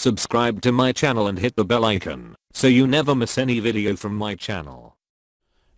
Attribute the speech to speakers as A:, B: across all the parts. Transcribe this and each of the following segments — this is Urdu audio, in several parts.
A: Subscribe to my channel and hit the bell icon so you never miss any video from my channel.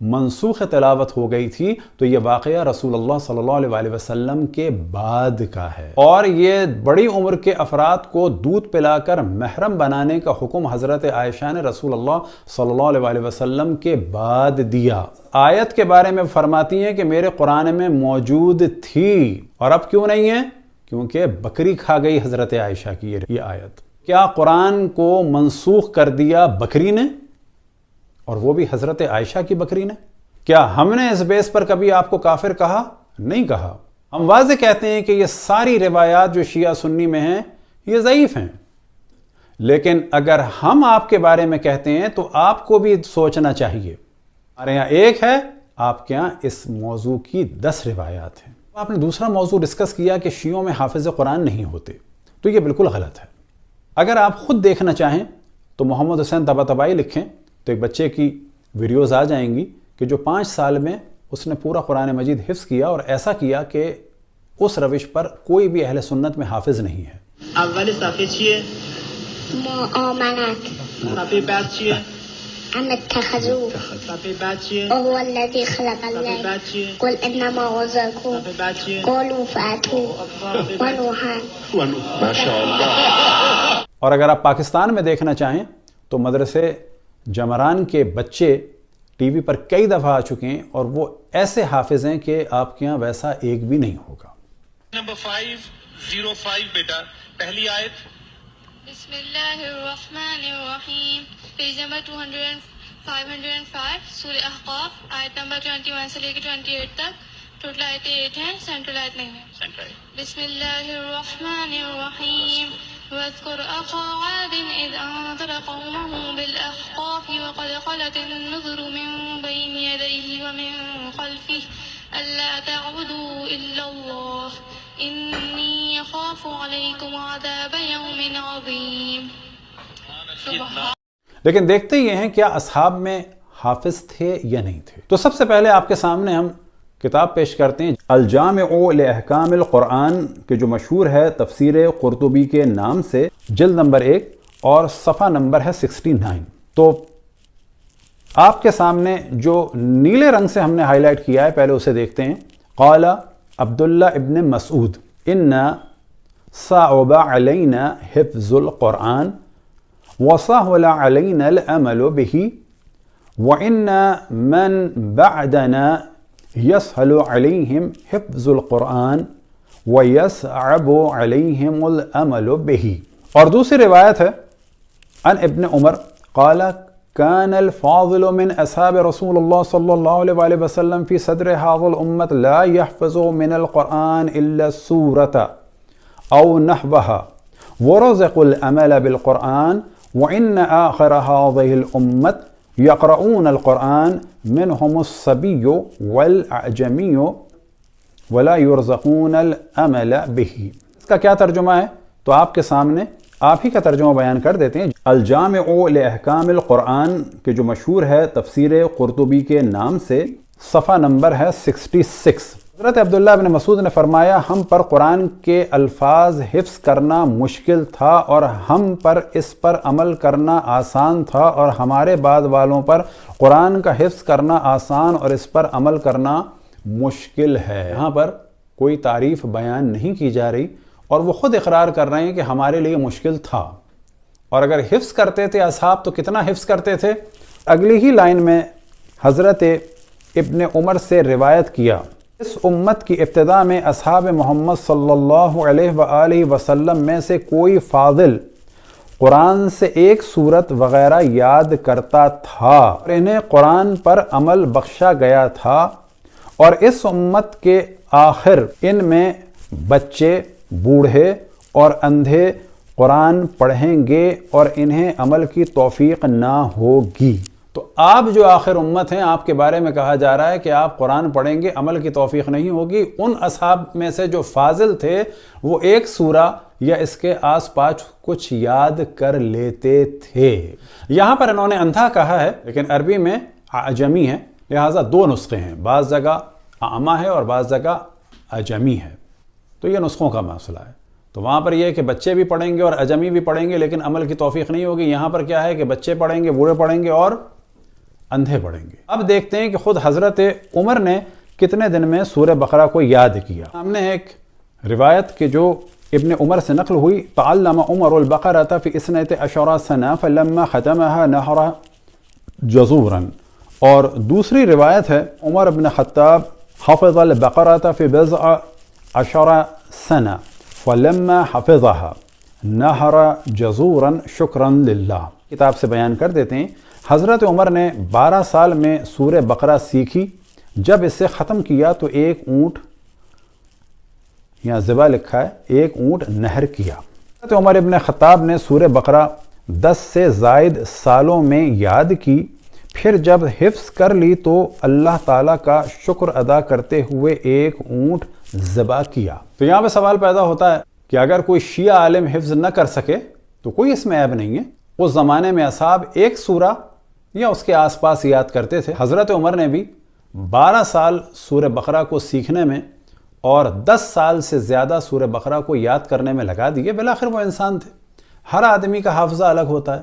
B: منسوخ تلاوت ہو گئی تھی تو یہ واقعہ رسول اللہ صلی اللہ علیہ وسلم کے بعد کا ہے، اور یہ بڑی عمر کے افراد کو دودھ پلا کر محرم بنانے کا حکم حضرت عائشہ نے رسول اللہ صلی اللہ علیہ وسلم کے بعد دیا۔ آیت کے بارے میں فرماتی ہیں کہ میرے قرآن میں موجود تھی، اور اب کیوں نہیں ہے؟ کیونکہ بکری کھا گئی حضرت عائشہ کی یہ آیت۔ کیا قرآن کو منسوخ کر دیا بکری نے، اور وہ بھی حضرت عائشہ کی بکری نے؟ کیا ہم نے اس بیس پر کبھی آپ کو کافر کہا؟ نہیں کہا۔ ہم واضح کہتے ہیں کہ یہ ساری روایات جو شیعہ سنی میں ہیں یہ ضعیف ہیں، لیکن اگر ہم آپ کے بارے میں کہتے ہیں تو آپ کو بھی سوچنا چاہیے۔ ہمارے یہاں ایک ہے، آپ کے یہاں اس موضوع کی 10 روایات ہیں۔ آپ نے دوسرا موضوع ڈسکس کیا کہ شیعوں میں حافظ قرآن نہیں ہوتے، تو یہ بالکل غلط ہے۔ اگر آپ خود دیکھنا چاہیں تو محمد حسین طباطبائی لکھیں تو ایک بچے کی ویڈیوز آ جائیں گی کہ جو 5 سال میں اس نے پورا قرآن مجید حفظ کیا، اور ایسا کیا کہ اس روش پر کوئی بھی اہل سنت میں حافظ نہیں ہے۔
C: اول صفحه چیه؟
D: معاملت.
C: صفحه بعد چیه؟
D: ام اتخذوا.
C: صفحه بعد چیه؟
D: وهو الذي خلق
C: صفحه
D: الليل.
C: بعد چیه؟
D: قل انما غزاكم.
C: صفحه بعد چیه؟
D: قالوا فاتوا ونوحا.
B: اور اگر آپ پاکستان میں دیکھنا چاہیں تو مدرسے جمران کے بچے ٹی وی پر کئی دفعہ آ چکے ہیں، اور وہ ایسے حافظ ہیں کہ آپ کے ہاں ویسا ایک بھی نہیں ہوگا۔
E: نمبر 505 بیٹا، پہلی آیت۔
F: بسم اللہ الرحمن الرحیم، پیج نمبر 505 سورہ احقاف، آیت نمبر 21 سے لے کے 28 تک۔ ٹوٹل آیتیں 8 ہیں، سینٹرل آیت نہیں ہے۔ بسم اللہ الرحمن الرحیم، واذکر اخا عاد اذ انذر قومه بالاحقاف وقد خلت النذر من بین یدیہ ومن خلفہ الا تعبدوا الا اللہ انی اخاف علیکم عذاب یوم عظیم۔
B: لیکن دیکھتے یہ ہیں کیا اصحاب میں حافظ تھے یا نہیں تھے۔ تو سب سے پہلے آپ کے سامنے ہم کتاب پیش کرتے ہیں الجامع لاحکام القرآن، کہ جو مشہور ہے تفسیر قرطبی کے نام سے، جلد نمبر 1 اور صفحہ نمبر ہے 69۔ تو آپ کے سامنے جو نیلے رنگ سے ہم نے ہائی لائٹ کیا ہے، پہلے اسے دیکھتے ہیں۔ قال عبداللہ ابن مسعود ان صعب علینا حفظ القرآن وسهل علينا العمل به وإن من بعدنا يسهل عليهم حفظ القرآن ويصعب عليهم العمل به۔ اور دوسری روایت ہے عن ابن عمر قال كان الفاضل من أصحاب رسول الله صلى الله عليه وآله وسلم في صدر هذا الأمة لا يحفظ من القرآن إلا السورة أو نحوها ورزق العمل بالقرآن وإن آخر هذه الأمة يقرؤون القرآن منهم الصبي والأعجمي ولا يرزقون العمل به۔ اس کا کیا ترجمہ ہے؟ تو آپ کے سامنے آپ ہی کا ترجمہ بیان کر دیتے ہیں۔ الجامع لاحکام القرآن، کہ جو مشہور ہے تفسیر قرطبی کے نام سے، صفحہ نمبر ہے 66۔ حضرت عبداللہ بن مسعود نے فرمایا ہم پر قرآن کے الفاظ حفظ کرنا مشکل تھا اور ہم پر اس پر عمل کرنا آسان تھا، اور ہمارے بعد والوں پر قرآن کا حفظ کرنا آسان اور اس پر عمل کرنا مشکل ہے۔ یہاں پر کوئی تعریف بیان نہیں کی جا رہی، اور وہ خود اقرار کر رہے ہیں کہ ہمارے لیے مشکل تھا۔ اور اگر حفظ کرتے تھے اصحاب تو کتنا حفظ کرتے تھے؟ اگلی ہی لائن میں حضرت ابن عمر سے روایت کیا، اس امت کی ابتدا میں اصحاب محمد صلی اللہ علیہ وآلہ وسلم میں سے کوئی فاضل قرآن سے ایک سورت وغیرہ یاد کرتا تھا اور انہیں قرآن پر عمل بخشا گیا تھا، اور اس امت کے آخر ان میں بچے، بوڑھے اور اندھے قرآن پڑھیں گے اور انہیں عمل کی توفیق نہ ہوگی۔ تو آپ جو آخر امت ہیں، آپ کے بارے میں کہا جا رہا ہے کہ آپ قرآن پڑھیں گے، عمل کی توفیق نہیں ہوگی۔ ان اصحاب میں سے جو فاضل تھے وہ ایک سورہ یا اس کے آس پاس کچھ یاد کر لیتے تھے۔ یہاں پر انہوں نے اندھا کہا ہے، لیکن عربی میں اعجمی ہے، لہٰذا 2 نسخے ہیں، بعض جگہ اعمہ ہے اور بعض جگہ اعجمی ہے۔ تو یہ نسخوں کا مسئلہ ہے۔ تو وہاں پر یہ ہے کہ بچے بھی پڑھیں گے اور اعجمی بھی پڑھیں گے، لیکن عمل کی توفیق نہیں ہوگی۔ یہاں پر کیا ہے کہ بچے پڑھیں گے، بوڑھے پڑھیں گے اور اندھے پڑیں گے۔ اب دیکھتے ہیں کہ خود حضرت عمر نے کتنے دن میں سورہ بقرہ کو یاد کیا۔ سامنے ایک روایت کہ جو ابن عمر سے نقل ہوئی، تعلم عمر البقرۃ فی 12 سنہ فلما ختمها نحر جزورا، اور دوسری روایت ہے عمر بن خطاب حفظ البقرۃ فی 12 سنہ فلما حفظها نحر جزورا شکرا للہ۔ کتاب سے بیان کر دیتے ہیں حضرت عمر نے 12 سال میں سورہ بقرہ سیکھی، جب اسے ختم کیا تو ایک اونٹ، یہاں ذبح لکھا ہے، ایک اونٹ نہر کیا۔ حضرت عمر ابن خطاب نے سورہ بقرہ 10 سے زائد سالوں میں یاد کی، پھر جب حفظ کر لی تو اللہ تعالیٰ کا شکر ادا کرتے ہوئے ایک اونٹ ذبح کیا۔ تو یہاں پہ سوال پیدا ہوتا ہے کہ اگر کوئی شیعہ عالم حفظ نہ کر سکے تو کوئی اس میں عیب نہیں ہے۔ اس زمانے میں اصحاب ایک سورہ یا اس کے آس پاس یاد کرتے تھے، حضرت عمر نے بھی 12 سال سورہ بقرہ کو سیکھنے میں اور 10 سال سے زیادہ سورہ بقرہ کو یاد کرنے میں لگا دیے۔ بالآخر وہ انسان تھے، ہر آدمی کا حافظہ الگ ہوتا ہے۔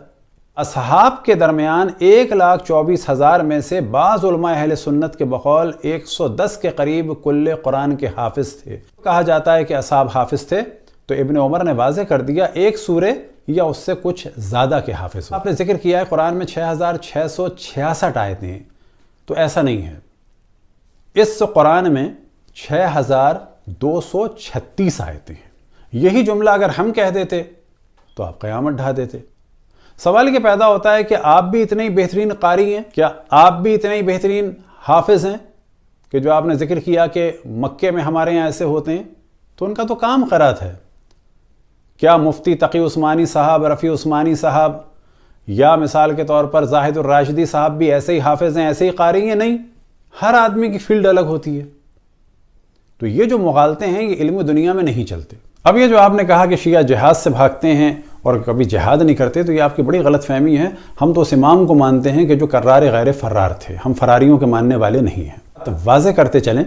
B: اصحاب کے درمیان 1,24,000 میں سے بعض علماء اہل سنت کے بقول 110 کے قریب کل قرآن کے حافظ تھے۔ کہا جاتا ہے کہ اصحاب حافظ تھے تو ابن عمر نے واضح کر دیا ایک سورہ یا اس سے کچھ زیادہ کے حافظ۔ آپ نے ذکر کیا ہے قرآن میں 6,666 آیتیں ہیں، تو ایسا نہیں ہے۔ اس قرآن میں 6,236 آیتیں ہیں۔ یہی جملہ اگر ہم کہہ دیتے تو آپ قیامت ڈھا دیتے۔ سوال یہ پیدا ہوتا ہے کہ آپ بھی اتنے ہی بہترین قاری ہیں، کیا آپ بھی اتنے ہی بہترین حافظ ہیں کہ جو آپ نے ذکر کیا کہ مکے میں ہمارے یہاں ایسے ہوتے ہیں؟ تو ان کا تو کام قرات ہے۔ کیا مفتی تقی عثمانی صاحب، رفیع عثمانی صاحب یا مثال کے طور پر زاہد الراشدی صاحب بھی ایسے ہی حافظ ہیں، ایسے ہی قاری ہیں؟ نہیں، ہر آدمی کی فیلڈ الگ ہوتی ہے۔ تو یہ جو مغالطے ہیں یہ علم دنیا میں نہیں چلتے۔ اب یہ جو آپ نے کہا کہ شیعہ جہاد سے بھاگتے ہیں اور کبھی جہاد نہیں کرتے، تو یہ آپ کی بڑی غلط فہمی ہے۔ ہم تو اس امام کو مانتے ہیں کہ جو کرار غیر فرار تھے، ہم فراریوں کے ماننے والے نہیں ہیں۔ تو واضح کرتے چلیں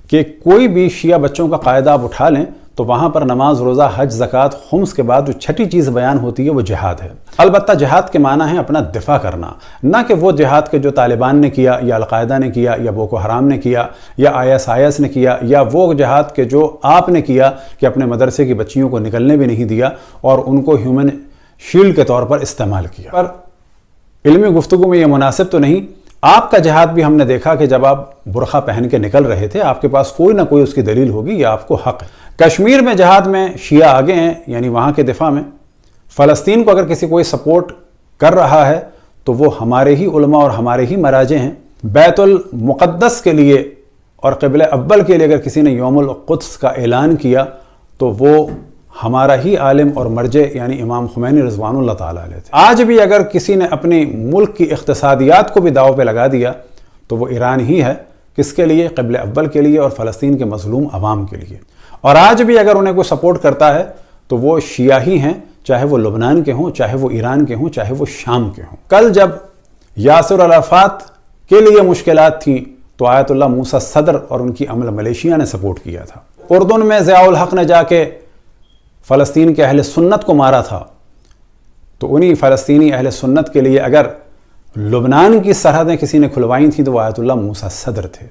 B: کہ کوئی بھی شیعہ بچوں کا قاعدہ آپ اٹھا لیں تو وہاں پر نماز، روزہ، حج، زکوٰۃ، خمس کے بعد جو چھٹی چیز بیان ہوتی ہے وہ جہاد ہے۔ البتہ جہاد کے معنی ہے اپنا دفاع کرنا، نہ کہ وہ جہاد کے جو طالبان نے کیا یا القاعدہ نے کیا یا بوکو حرام نے کیا یا IS نے کیا، یا وہ جہاد کے جو آپ نے کیا کہ اپنے مدرسے کی بچیوں کو نکلنے بھی نہیں دیا اور ان کو ہیومن شیلڈ کے طور پر استعمال کیا۔ پر علمی گفتگو میں یہ مناسب تو نہیں۔ آپ کا جہاد بھی ہم نے دیکھا کہ جب آپ برقع پہن کے نکل رہے تھے، آپ کے پاس کوئی نہ کوئی اس کی دلیل ہوگی، یہ آپ کو حق ہے۔ کشمیر میں جہاد میں شیعہ آگے ہیں، یعنی وہاں کے دفاع میں۔ فلسطین کو اگر کسی کوئی سپورٹ کر رہا ہے تو وہ ہمارے ہی علماء اور ہمارے ہی مراجع ہیں۔ بیت المقدس کے لیے اور قبلہ اول کے لیے اگر کسی نے یوم القدس کا اعلان کیا تو وہ ہمارا ہی عالم اور مرجع یعنی امام خمینی رضوان اللہ تعالیٰ علیہ تھے۔ آج بھی اگر کسی نے اپنی ملک کی اقتصادیات کو بھی داؤ پہ لگا دیا تو وہ ایران ہی ہے۔ کس کے لیے؟ قبلہ اول کے لیے اور فلسطین کے مظلوم عوام کے لیے۔ اور آج بھی اگر انہیں کوئی سپورٹ کرتا ہے تو وہ شیعہ ہی ہیں، چاہے وہ لبنان کے ہوں، چاہے وہ ایران کے ہوں، چاہے وہ شام کے ہوں۔ کل جب یاسر عرفات کے لیے مشکلات تھیں تو آیت اللہ موسیٰ صدر اور ان کی عمل ملیشیا نے سپورٹ کیا تھا۔ اردن میں ضیاء الحق نے جا کے فلسطین کے اہل سنت کو مارا تھا، تو انہی فلسطینی اہل سنت کے لیے اگر لبنان کی سرحدیں کسی نے کھلوائی تھیں تو وہ آیت اللہ موسیٰ صدر تھے۔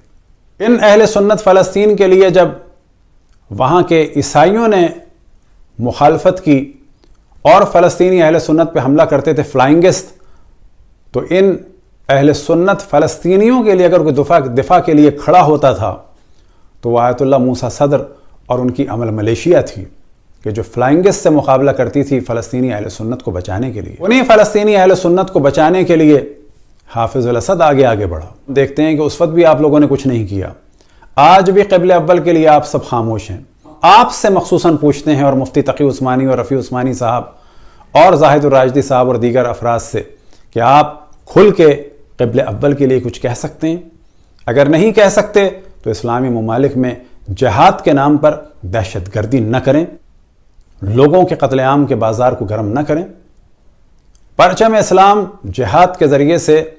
B: ان اہل سنت فلسطین کے لیے جب وہاں کے عیسائیوں نے مخالفت کی اور فلسطینی اہل سنت پہ حملہ کرتے تھے فلائنگسٹ، تو ان اہل سنت فلسطینیوں کے لیے اگر کوئی دفاع کے لیے کھڑا ہوتا تھا تو وہ آیت اللہ موسیٰ صدر اور ان کی عمل ملیشیا تھی کہ جو فلائنگسٹ سے مقابلہ کرتی تھی فلسطینی اہل سنت کو بچانے کے لیے۔ انہیں فلسطینی اہل سنت کو بچانے کے لیے حافظ الاسد آگے بڑھا۔ دیکھتے ہیں کہ اس وقت بھی آپ لوگوں نے کچھ نہیں کیا۔ آج بھی قبلہ اول کے لیے آپ سب خاموش ہیں۔ آپ سے مخصوصاً پوچھتے ہیں اور مفتی تقی عثمانی اور رفیع عثمانی صاحب اور زاہد الراشدی صاحب اور دیگر افراد سے کہ آپ کھل کے قبلہ اول کے لیے کچھ کہہ سکتے ہیں؟ اگر نہیں کہہ سکتے تو اسلامی ممالک میں جہاد کے نام پر دہشت گردی نہ کریں، لوگوں کے قتل عام کے بازار کو گرم نہ کریں۔ پرچم اسلام جہاد کے ذریعے سے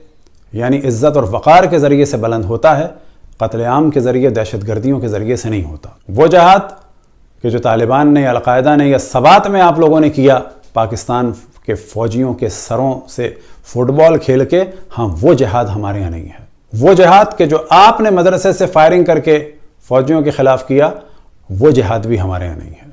B: یعنی عزت اور وقار کے ذریعے سے بلند ہوتا ہے، قتل عام کے ذریعے، دہشت گردیوں کے ذریعے سے نہیں ہوتا۔ وہ جہاد کہ جو طالبان نے یا القاعدہ نے یا سبات میں آپ لوگوں نے کیا پاکستان کہ فوجیوں کے سروں سے فٹ بال کھیل کے، ہاں وہ جہاد ہمارے یہاں نہیں ہے۔ وہ جہاد کہ جو آپ نے مدرسے سے فائرنگ کر کے فوجیوں کے خلاف کیا، وہ جہاد بھی ہمارے یہاں نہیں ہے۔